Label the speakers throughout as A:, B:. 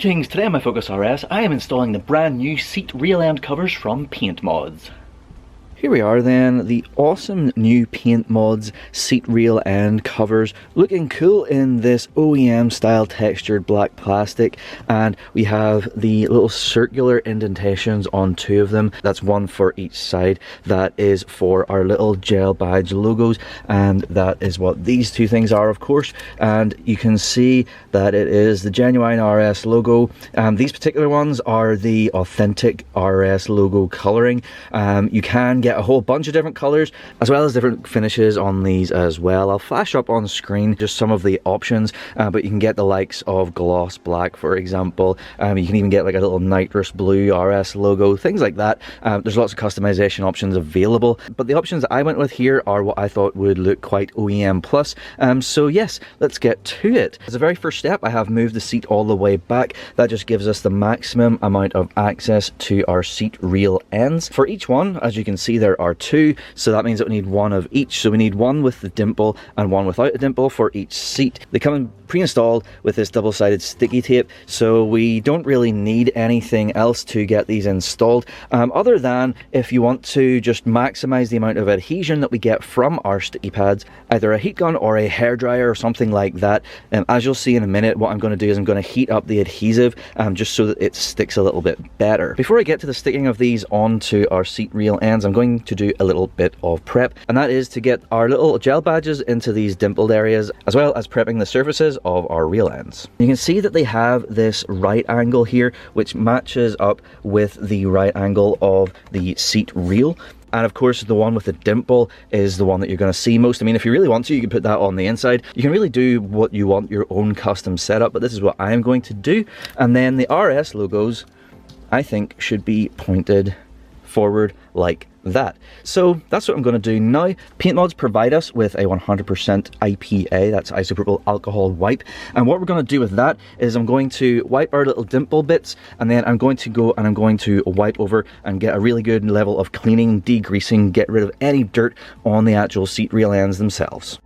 A: Greetings, today on my Focus RS I am installing the brand new seat rail end covers from Paintmodz. Here we are then, the awesome new Paintmodz seat rail end covers, looking cool in this OEM style textured black plastic, and we have the little circular indentations on two of them. That's one for each side. That is for our little gel badge logos, and that is what these two things are, of course. And you can see that it is the genuine RS logo. These particular ones are the authentic RS logo coloring. You can get a whole bunch of different colors as well as different finishes on these as well. I'll flash up on screen just some of the options, but you can get the likes of gloss black, for example. You can even get like a little nitrous blue RS logo, things like that. There's lots of customization options available, but the options that I went with here are what I thought would look quite OEM plus. So yes, let's get to it. As a very first step, I have moved the seat all the way back. That just gives us the maximum amount of access to our seat rail ends. For each one, as you can see, there are two, so that means that we need one of each. So we need one with the dimple and one without a dimple for each seat. They come in pre-installed with this double-sided sticky tape, so we don't really need anything else to get these installed, other than if you want to just maximize the amount of adhesion that we get from our sticky pads, either a heat gun or a hairdryer or something like that. As you'll see in a minute, what I'm going to do is I'm going to heat up the adhesive just so that it sticks a little bit better. Before I get to the sticking of these onto our seat rail ends, I'm going to do a little bit of prep, and that is to get our little gel badges into these dimpled areas, as well as prepping the surfaces of our rail ends. You can see that they have this right angle here, which matches up with the right angle of the seat rail. And of course, the one with the dimple is the one that you're going to see most. I mean, if you really want to, you can put that on the inside. You can really do what you want, your own custom setup, but this is what I'm going to do. And then the RS logos, I think, should be pointed forward like that. So that's what I'm going to do now. Paintmodz provide us with a 100% IPA, that's isopropyl alcohol wipe, and what we're going to do with that is I'm going to wipe our little dimple bits, and then I'm going to go and I'm going to wipe over and get a really good level of cleaning, degreasing, get rid of any dirt on the actual seat rail ends themselves.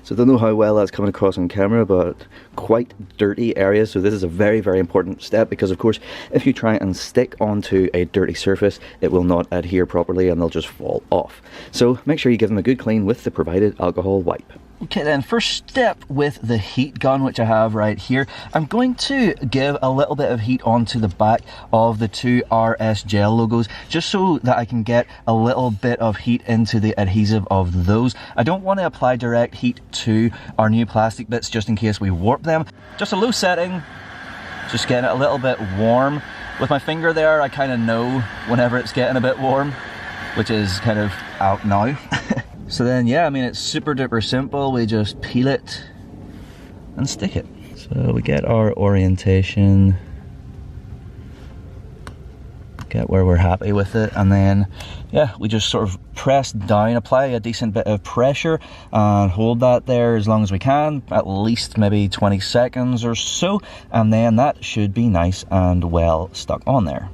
A: So I don't know how well that's coming across on camera, but quite dirty areas. So this is a very, very important step, because of course, if you try and stick onto a dirty surface, it will not adhere properly and they'll just fall off. So make sure you give them a good clean with the provided alcohol wipe. Okay then, first step with the heat gun, which I have right here. I'm going to give a little bit of heat onto the back of the two RS gel logos, just so that I can get a little bit of heat into the adhesive of those. I don't want to apply direct heat to our new plastic bits just in case we warp them. Just a low setting, just getting it a little bit warm. With my finger there, I kind of know whenever it's getting a bit warm, which is kind of out now. So then, yeah, I mean, it's super duper simple. We just peel it and stick it. So we get our orientation, get where we're happy with it, and then, yeah, we just sort of press down, apply a decent bit of pressure, and hold that there as long as we can, at least maybe 20 seconds or so, and then that should be nice and well stuck on there.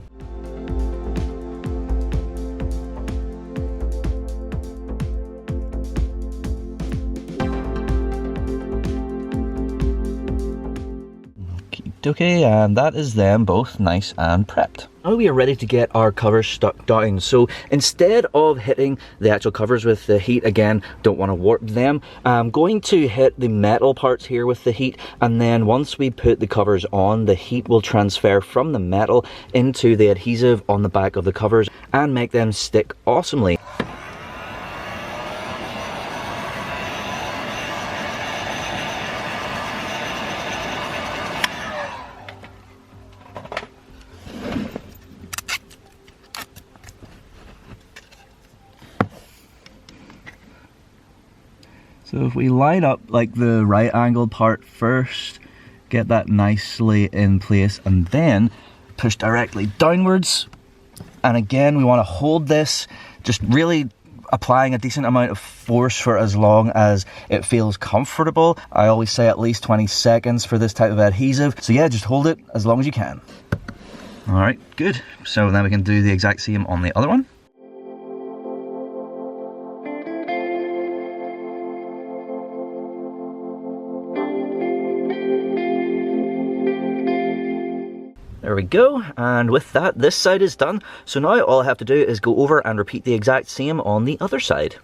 A: Okay, and that is them both nice and prepped. Now we are ready to get our covers stuck down. So instead of hitting the actual covers with the heat, again, don't want to warp them, I'm going to hit the metal parts here with the heat, and then once we put the covers on, the heat will transfer from the metal into the adhesive on the back of the covers and make them stick awesomely. So if we line up like the right angled part first, get that nicely in place, and then push directly downwards. And again, we want to hold this just really applying a decent amount of force for as long as it feels comfortable. I always say at least 20 seconds for this type of adhesive. So yeah, just hold it as long as you can. All right, good. So then we can do the exact same on the other one. There we go, and with that, this side is done. So now all I have to do is go over and repeat the exact same on the other side.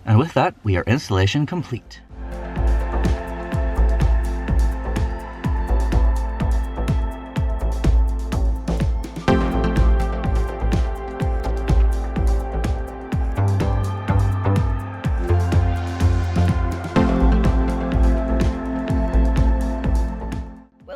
A: And with that, we are installation complete.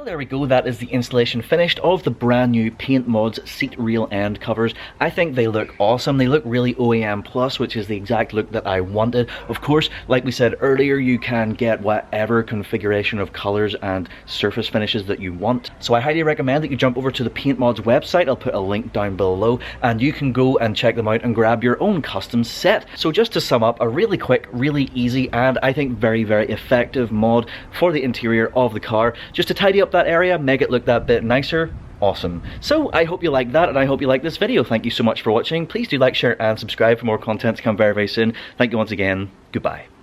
A: There we go, that is the installation finished of the brand new Paintmodz seat rail end covers. I think they look awesome. They look really OEM plus, which is the exact look that I wanted. Of course, like we said earlier, you can get whatever configuration of colors and surface finishes that you want. So I highly recommend that you jump over to the Paintmodz website. I'll put a link down below and you can go and check them out and grab your own custom set. So just to sum up, a really quick, really easy, and I think very, very effective mod for the interior of the car, just to tidy up that area, make it look that bit nicer. Awesome. So I hope you like that, and I hope you like this video. Thank you so much for watching. Please do like, share and subscribe for more content to come very, very soon. Thank you once again. Goodbye.